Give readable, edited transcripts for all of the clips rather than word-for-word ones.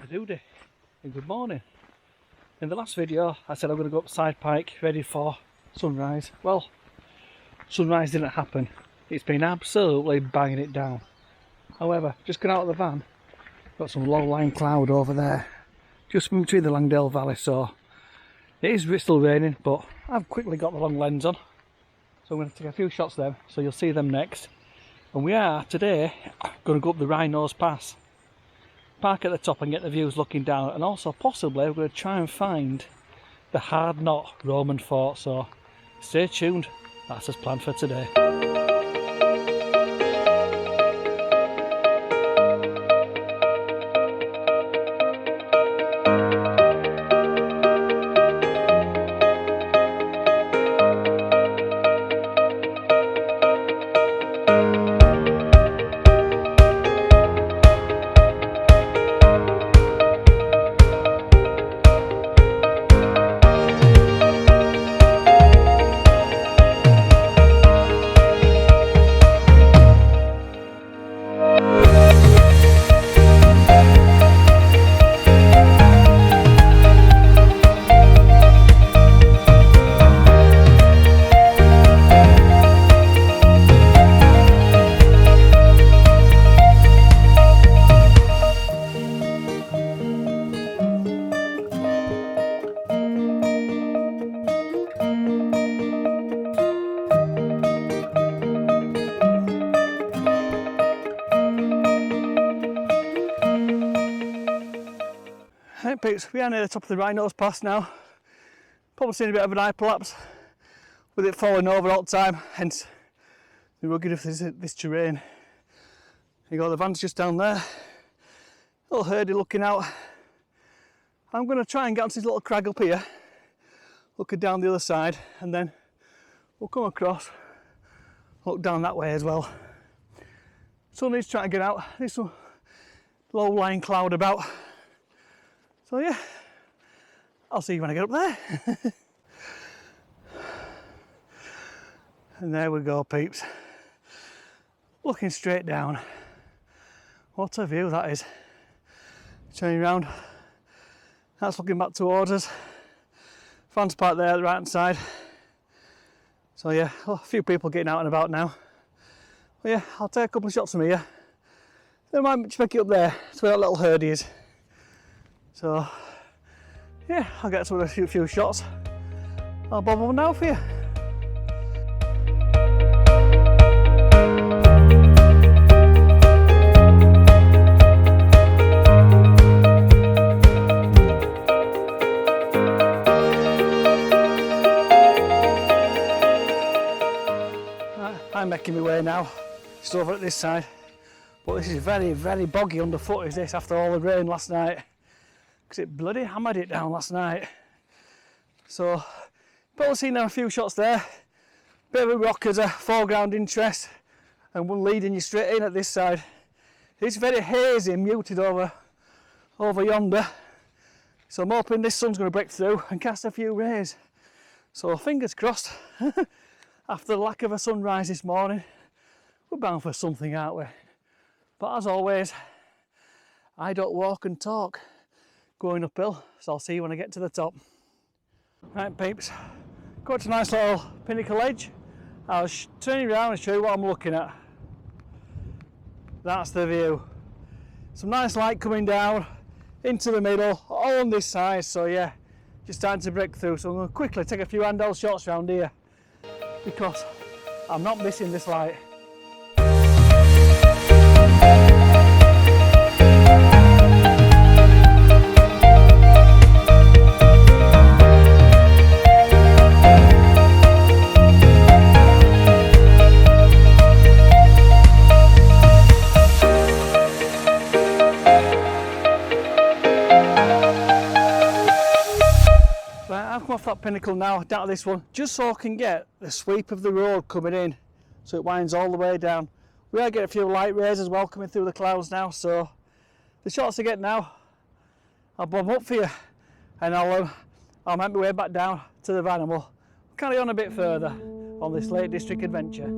Howdy Doody and good morning. In the last video I said I'm going to go up Side Pike ready for sunrise. Well, sunrise didn't happen. It's been absolutely banging it down. However, just got out of the van, got some low-lying cloud over there just between the Langdale Valley, so it is still raining, but I've quickly got the long lens on, so I'm going to take a few shots there, so you'll see them next. And we are today going to go up the Wrynose Pass, park at the top and get the views looking down, and also possibly we're going to try and find the Hardknott Roman fort, so stay tuned, that's as planned for today. Right peeps, we are near the top of the Wrynose Pass now. Probably seen a bit of an eye collapse with it falling over all the time, hence the rugged of this terrain. You got the vans just down there, little herdy looking out. I'm going to try and get onto this little crag up here, looking down the other side, and then we'll come across, look down that way as well. Sun is trying to get out, there's some low-lying cloud about. So yeah, I'll see you when I get up there. And there we go peeps, looking straight down. What a view that is. Turning around, that's looking back towards us. Van's parked there at the right hand side. So yeah, a few people getting out and about now. But yeah, I'll take a couple of shots from here. Then I might just make it up there, that's where that little herdy is. So yeah, I'll get some of a few shots. I'll bob on now for you. I'm making my way now, just over at this side. But this is very, very boggy underfoot, is this, after all the rain last night. Because it bloody hammered it down last night. So, you've probably seen a few shots there. Bit of a rock as a foreground interest, and one leading you straight in at this side. It's very hazy and muted over yonder. So I'm hoping this sun's going to break through and cast a few rays. So fingers crossed. After the lack of a sunrise this morning, we're bound for something, aren't we? But as always, I don't walk and talk going uphill, so I'll see you when I get to the top. Right peeps, got to a nice little pinnacle edge. I'll turn you around and show you what I'm looking at. That's the view. Some nice light coming down into the middle, all on this side, so yeah, just starting to break through. So I'm going to quickly take a few handheld shots around here, because I'm not missing this light. I've come off that pinnacle now, down to this one, just so I can get the sweep of the road coming in, so it winds all the way down. We are getting a few light rays as well coming through the clouds now, so the shots I get now, I'll bob up for you, and I'll make my way back down to the van and we'll carry on a bit further on this Lake District adventure.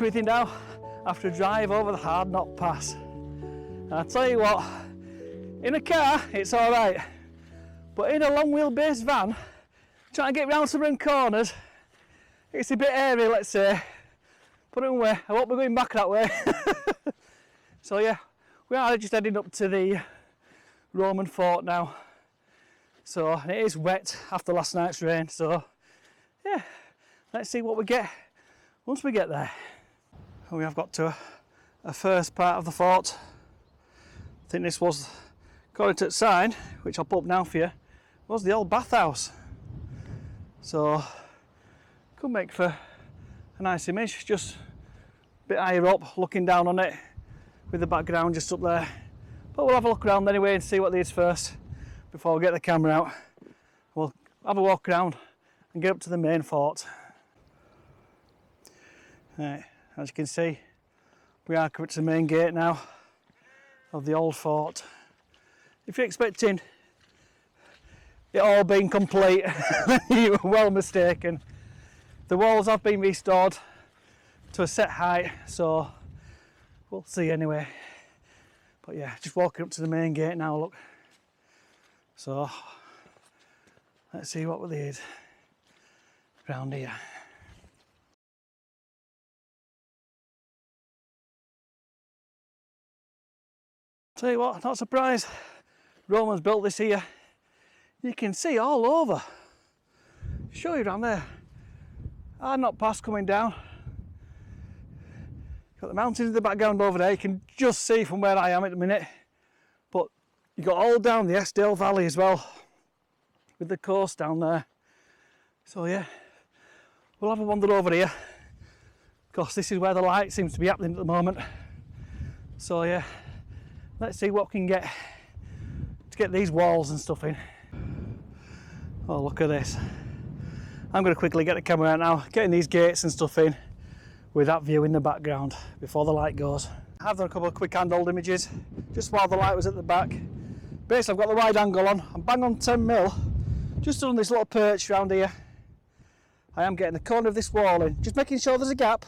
with you now after a drive over the Hardknott Pass. And I tell you what, in a car it's alright, but in a long wheelbase van, trying to get round some corners, it's a bit airy, let's say. Put it away, I won't be going back that way. So yeah, we are just heading up to the Roman fort now. So and it is wet after last night's rain, so yeah, let's see what we get once we get there. And we have got to a first part of the fort. I think this was, according to the sign, which I'll put up now for you, was the old bathhouse. So could make for a nice image, just a bit higher up, looking down on it with the background just up there. But we'll have a look around anyway and see what there is first before we get the camera out. We'll have a walk around and get up to the main fort. Right, as you can see, we are coming to the main gate now of the old fort. If you're expecting it all being complete, you were well mistaken. The walls have been restored to a set height, so we'll see anyway. But yeah, just walking up to the main gate now, look. So let's see what there is round here. Tell you what, not surprised. Romans built this here. You can see all over. Show you down there. Hardknott Pass coming down. Got the mountains in the background over there. You can just see from where I am at the minute. But you got all down the Eskdale Valley as well, with the coast down there. So yeah, we'll have a wander over here. Of course, this is where the light seems to be happening at the moment. So yeah, let's see what we can get to get these walls and stuff in. Oh, look at this. I'm going to quickly get the camera out now, getting these gates and stuff in with that view in the background before the light goes. I've done a couple of quick handheld images just while the light was at the back. Basically, I've got the wide angle on. I'm bang on 10mm, just on this little perch around here. I am getting the corner of this wall in, just making sure there's a gap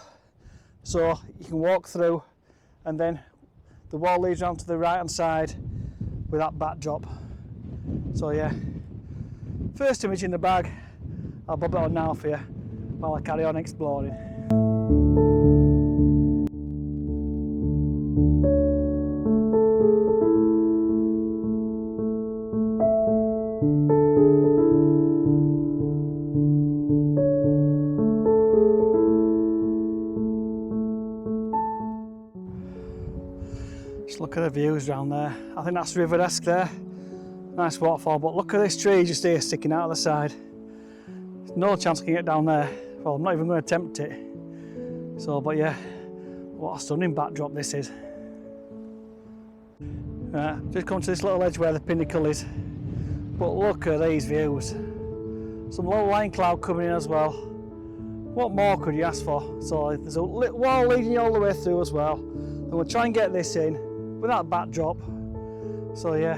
so you can walk through, and then the wall leads around to the right hand side with that backdrop. So yeah, first image in the bag. I'll bob it on now for you while I carry on exploring. Just look at the views around there. I think that's River Esk there. Nice waterfall, but look at this tree just here sticking out of the side. There's no chance I can get down there. Well, I'm not even going to attempt it. So, but yeah, what a stunning backdrop this is. Just come to this little edge where the pinnacle is. But look at these views. Some low-lying cloud coming in as well. What more could you ask for? So there's a wall leading you all the way through as well. And we'll try and get this in with that backdrop. So yeah,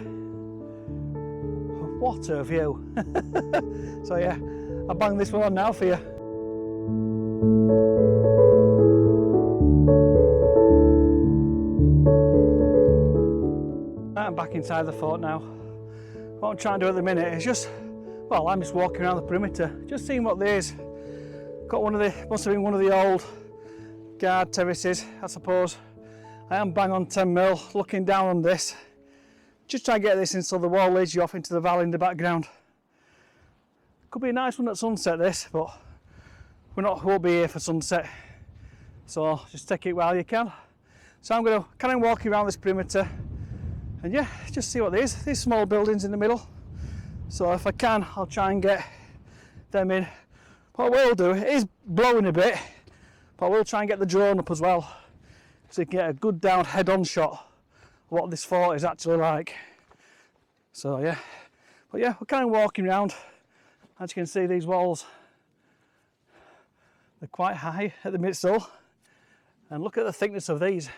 what a view. So yeah, I'll bang this one on now for you. I'm back inside the fort now. What I'm trying to do at the minute is just, well, I'm just walking around the perimeter, just seeing what there is. Got one of the, must have been one of the old guard terraces, I suppose. I am bang on 10mm, looking down on this. Just try and get this in so the wall leads you off into the valley in the background. Could be a nice one at sunset this, but won't be here for sunset. So just take it while you can. So I'm going to kind of walk around this perimeter and yeah, just see what there is. These small buildings in the middle. So if I can, I'll try and get them in. What I will do, it is blowing a bit, but I will try and get the drone up as well, so you can get a good down head-on shot of what this fort is actually like. So yeah, but yeah, we're kind of walking around. As you can see, these walls, they're quite high at the midsole, and look at the thickness of these.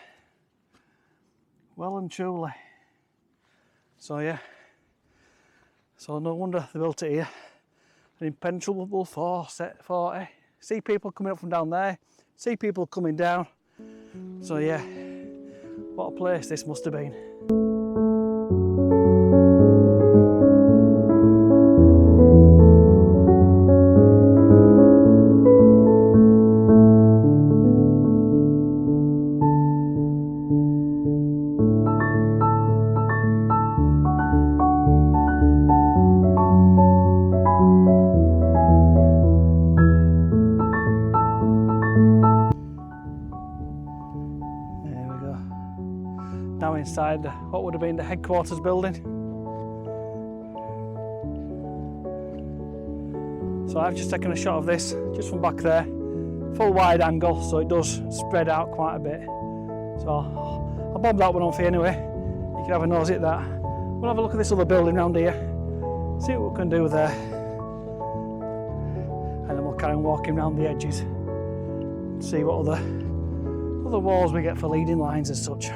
Well and truly. So yeah, so no wonder they built it here. An impenetrable fort. See people coming up from down there, see people coming down, So yeah, what a place this must have been. Now inside what would have been the headquarters building. So I've just taken a shot of this just from back there, full wide angle, so it does spread out quite a bit. So I'll bob that one on for you anyway. You can have a nosy at that. We'll have a look at this other building round here, see what we can do there, and then we'll carry on walking around the edges, see what other walls we get for leading lines as such.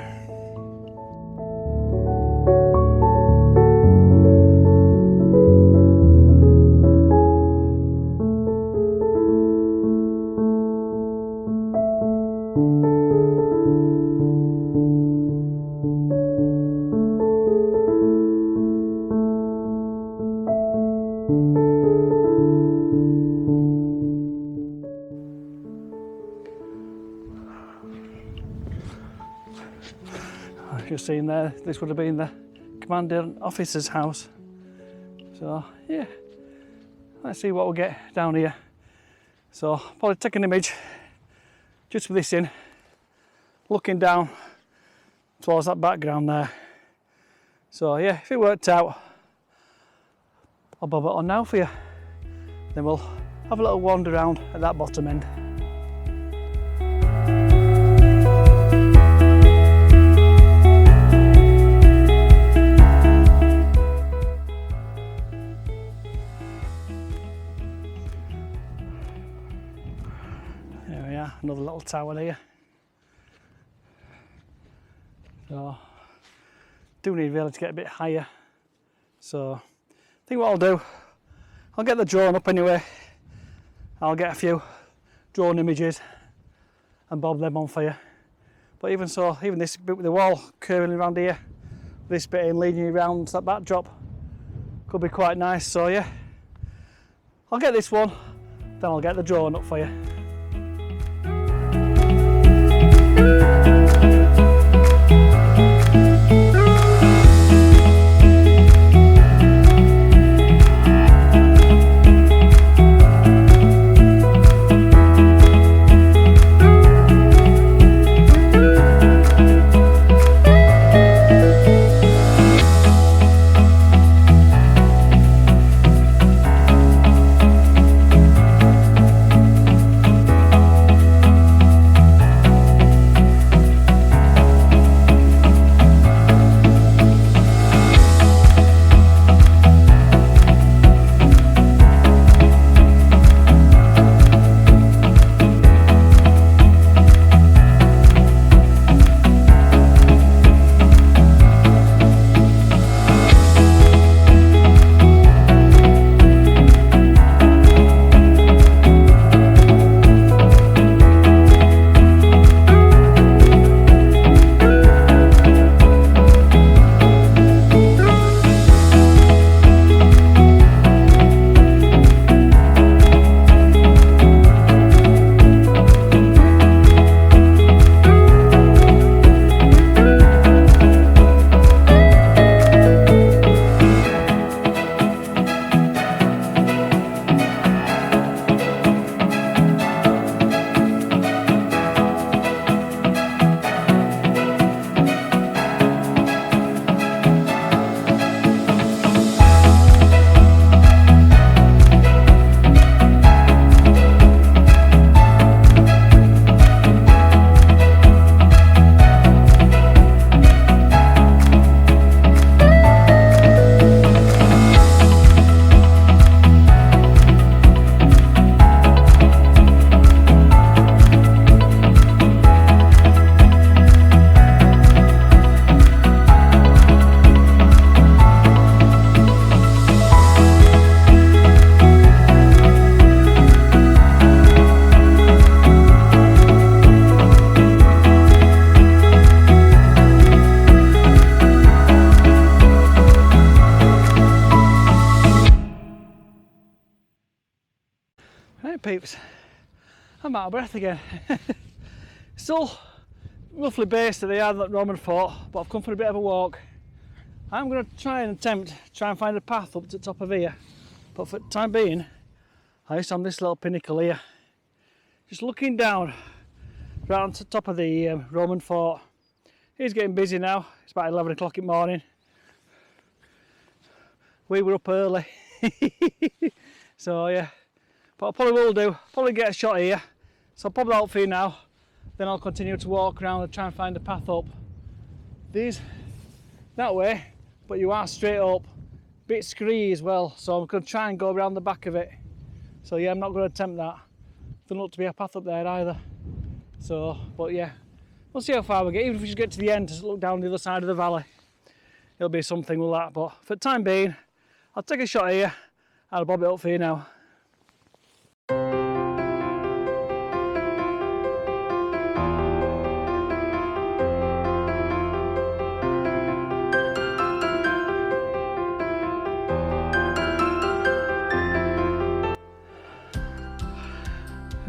Just seen there, this would have been the commander officer's house. So yeah, let's see what we'll get down here. So probably take an image just with this in, looking down towards that background there. So yeah, if it worked out, I'll bob it on now for you. Then we'll have a little wander around at that bottom end. Another little tower here. So do need really to get a bit higher. So I think what I'll do, I'll get the drone up anyway. I'll get a few drone images and bob them on for you. But even so, even this bit with the wall curving around here, this bit in leading you around that backdrop could be quite nice. So yeah, I'll get this one, then I'll get the drone up for you. Right peeps, I'm out of breath again. Still roughly based at the Hardknott Roman fort, but I've come for a bit of a walk. I'm going to try and find a path up to the top of here, but for the time being I just on this little pinnacle here, just looking down round to the top of the Roman fort. It's getting busy now, it's about 11 o'clock in the morning. We were up early. So yeah, but I probably will do, probably get a shot here. So I'll pop that up for you now, then I'll continue to walk around and try and find a path up. These, that way, but you are straight up, bit scree as well, so I'm going to try and go around the back of it. So yeah, I'm not going to attempt that. Doesn't look to be a path up there either. So, but yeah, we'll see how far we get. Even if we just get to the end, just look down the other side of the valley, it'll be something with that. But for the time being, I'll take a shot here and I'll bob it up for you now.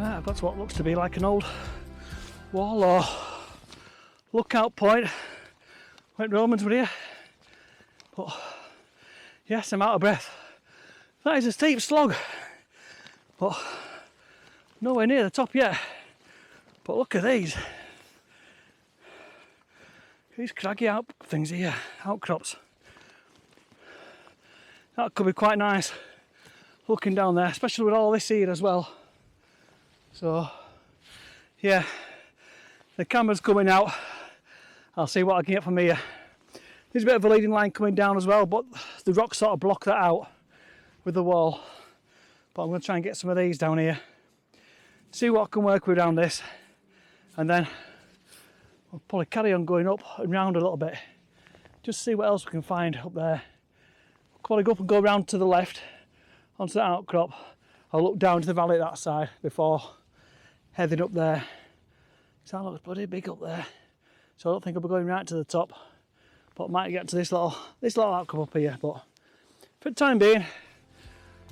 I've got to what looks to be like an old wall or lookout point when Romans were here. But yes, I'm out of breath. That is a steep slog, but nowhere near the top yet. But look at these craggy out things here, outcrops. That could be quite nice looking down there, especially with all this here as well. So yeah, the camera's coming out. I'll see what I can get from here. There's a bit of a leading line coming down as well, but the rocks sort of block that out with the wall. But I'm going to try and get some of these down here, see what I can work with around this, and then I'll probably carry on going up and round a little bit, just see what else we can find up there. I'll probably go up and go round to the left onto that outcrop. I'll look down to the valley that side before heading up there. So that looks bloody big up there, so I don't think I'll be going right to the top, but I might get to this little outcrop up here. But for the time being,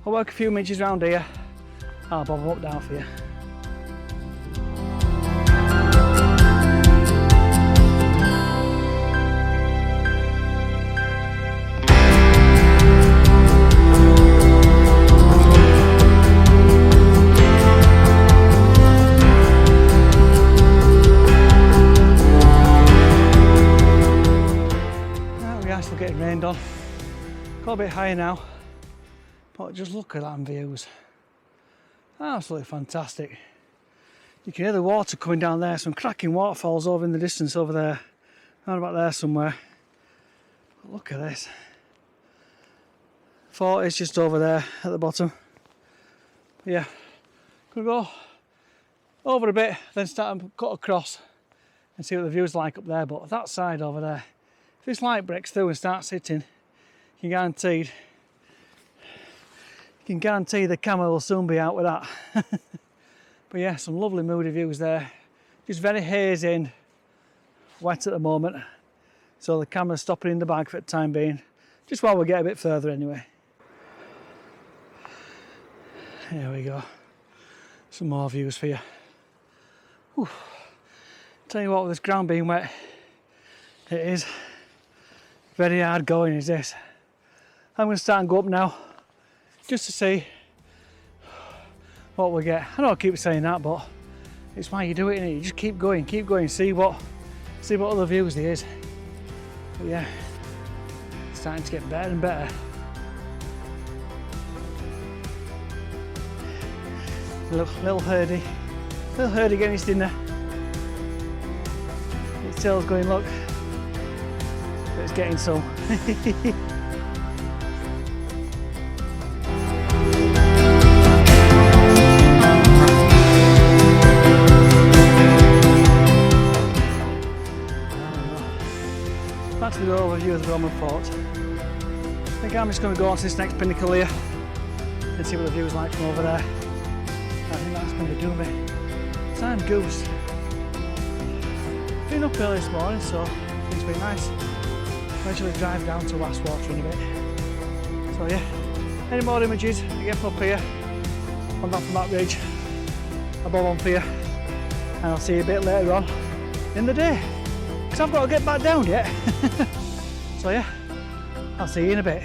I'll work a few inches around here. I'll bob them up down for you. Getting rained on, got a bit higher now, but just look at them views, absolutely fantastic. You can hear the water coming down there, some cracking waterfalls over in the distance over there, around about there somewhere. But look at this, fort is just over there at the bottom. But yeah, gonna go over a bit, then start and cut across and see what the view's like up there. But that side over there, if this light breaks through and starts hitting, you can guarantee the camera will soon be out with that. But yeah, some lovely moody views there. Just very hazy and wet at the moment, so the camera's stopping in the bag for the time being, just while we get a bit further anyway. Here we go, some more views for you. Whew. Tell you what, with this ground being wet, it is very hard going is this. I'm going to start and go up now, just to see what we get. I know I keep saying that, but it's why you do it, innit? You just keep going, see what other views there is. But yeah, it's starting to get better and better. Little herdie getting his dinner. His tail's going, look. But it's getting some. Back to the overview of the Roman fort. I think I'm just going to go on to this next pinnacle here and see what the view's like from over there. I think that's going to do me. Time goose. Been up early this morning, so it's been nice. Eventually drive down to Wastwater in a bit. So yeah, any more images I get from up here, on that ridge above on for you, and I'll see you a bit later on in the day, because I've got to get back down yet. So yeah, I'll see you in a bit.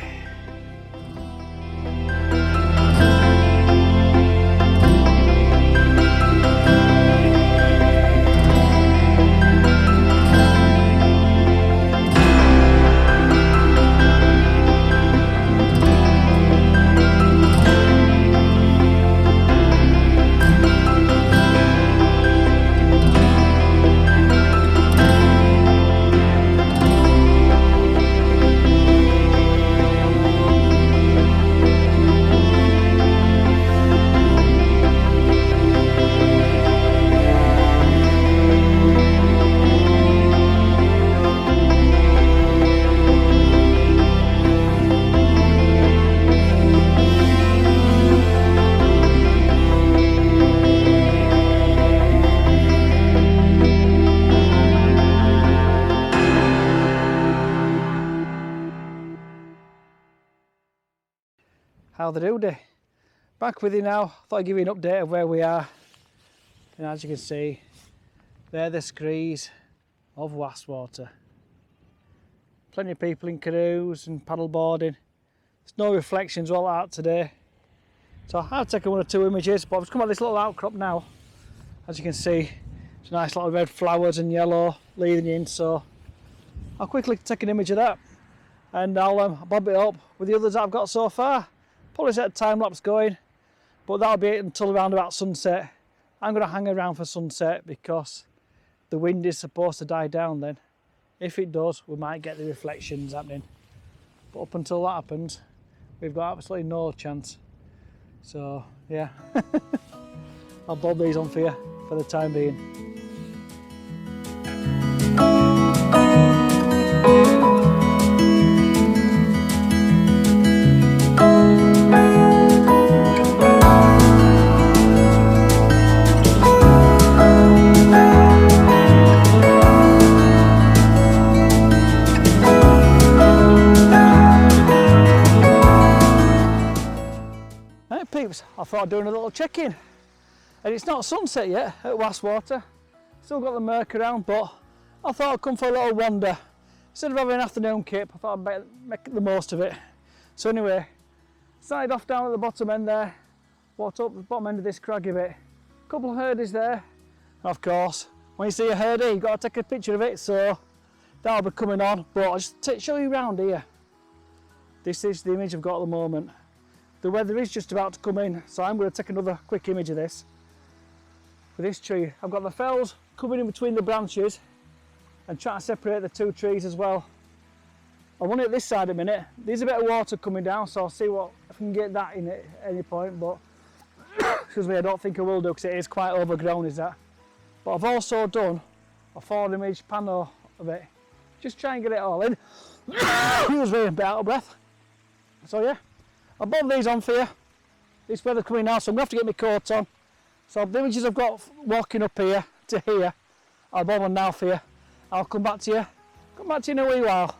Howdy Doody, back with you now. Thought I'd give you an update of where we are, and as you can see, they're the screes of Wastwater. Plenty of people in canoes and paddle boarding. There's no reflections all out today, so I've taken 1 or 2 images, but I've just come at this little outcrop now. As you can see, it's nice little red flowers and yellow leading in, so I'll quickly take an image of that and I'll bob it up with the others that I've got so far. Probably set a time lapse going, but that'll be it until around about sunset. I'm going to hang around for sunset because the wind is supposed to die down then. If it does, we might get the reflections happening, but up until that happens, we've got absolutely no chance. So yeah, I'll bob these on for you for the time being. Peeps, I thought I'd do a little check-in, and it's not sunset yet at Wastwater. Still got the murk around, but I thought I'd come for a little wander. Instead of having an afternoon kip, I thought I'd better make the most of it. So anyway, started off down at the bottom end there, walked up the bottom end of this craggy bit. A couple of herdies there, and of course, when you see a herdie, you've got to take a picture of it, so that'll be coming on, but I'll just show you around here. This is the image I've got at the moment. The weather is just about to come in, so I'm going to take another quick image of this. With this tree, I've got the fells coming in between the branches and trying to separate the 2 trees as well. I want it at this side a minute. There's a bit of water coming down, so I'll see what if I can get that in at any point, but excuse me, I don't think I will do because it is quite overgrown, is that. But I've also done a 4 image pano of it. Just try and get it all in. Excuse me, a bit out of breath. So yeah. I'll bob these on for you. This weather coming now, so I'm going to have to get my coat on. So the images I've got walking up here to here, I'll bob on now for you. I'll come back to you in a wee while.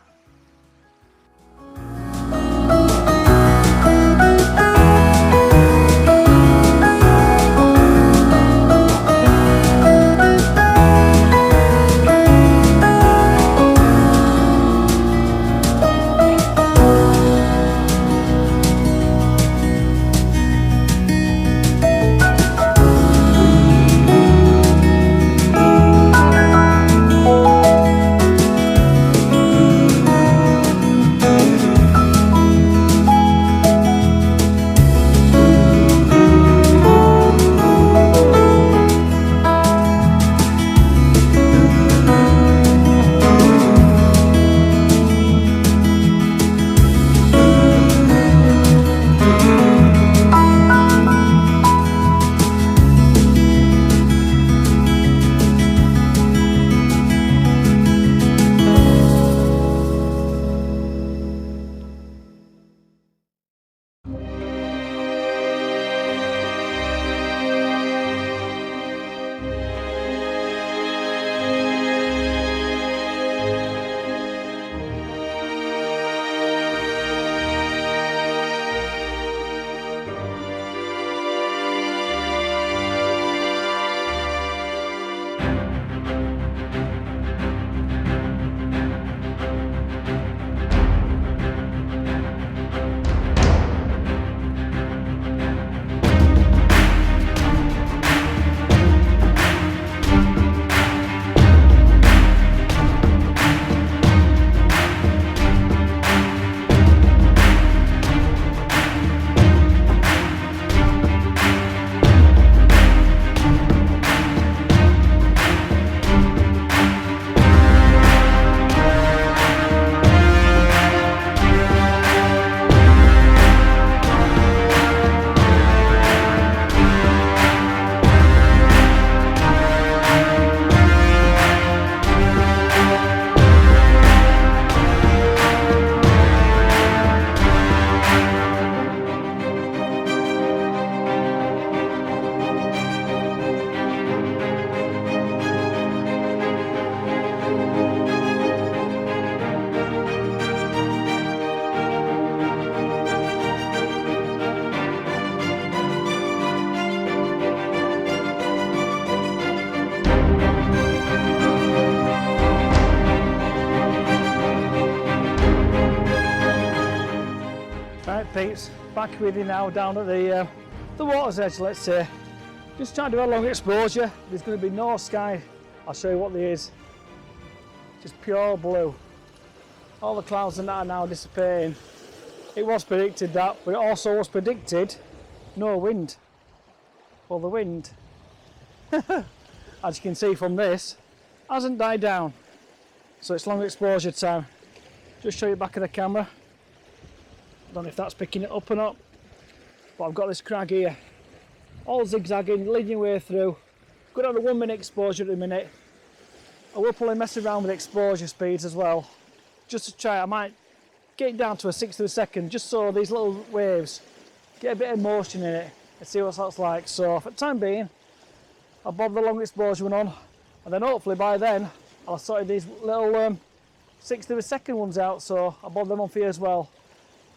Right peeps, back with you now down at the water's edge, let's say. Just trying to do a long exposure. There's going to be no sky. I'll show you what there is. Just pure blue. All the clouds and that are now dissipating. It was predicted that, but it also was predicted no wind. Well, the wind, as you can see from this, hasn't died down. So it's long exposure time. Just show you back of the camera. Don't know if that's picking it up or not, but I've got this crag here, all zigzagging, leading your way through. Good on a 1 minute exposure at the minute. I will probably mess around with exposure speeds as well, just to try. I might get it down to a 60th of a second, just so these little waves get a bit of motion in it and see what that's like. So for the time being, I'll bob the long exposure one on, and then hopefully by then I'll sort these little 60th of a second ones out, so I'll bob them on for you as well.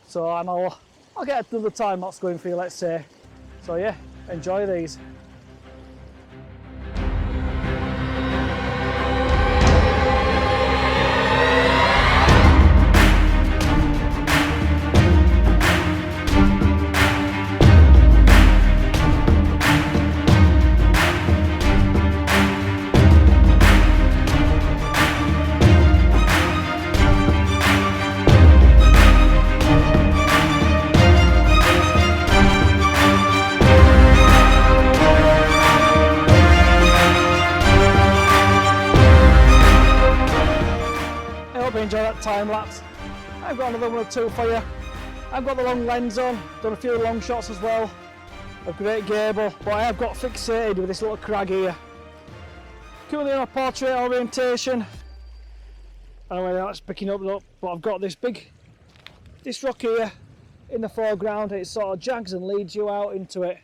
So, and I'll get another time lapse going for you, let's say. So yeah, enjoy these. Enjoy that time lapse. I've got another one or two for you. I've got the long lens on, done a few long shots as well. A great gable, but I have got fixated with this little crag here. Currently on a portrait orientation. I don't know whether that's picking up, but I've got this rock here in the foreground. It sort of jags and leads you out into it.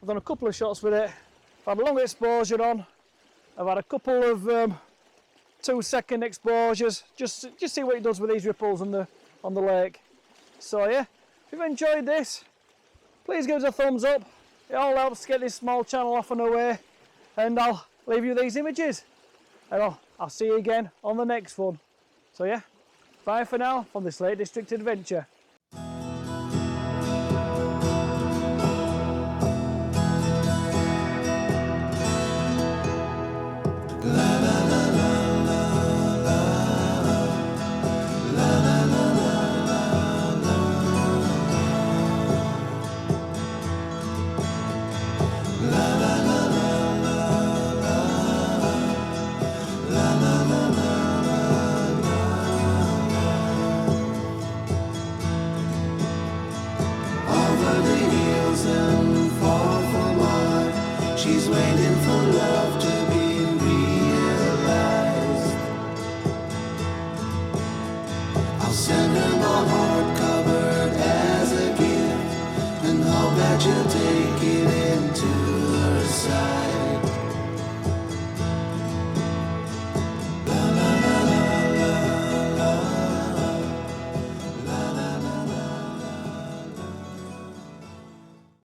I've done a couple of shots with it. I've had a long exposure on. I've had a couple of 2-second exposures, just see what it does with these ripples on the lake. So yeah, if you've enjoyed this, please give us a thumbs up. It all helps to get this small channel off and away, and I'll leave you these images, and I'll see you again on the next one. So yeah, bye for now from this Lake District adventure.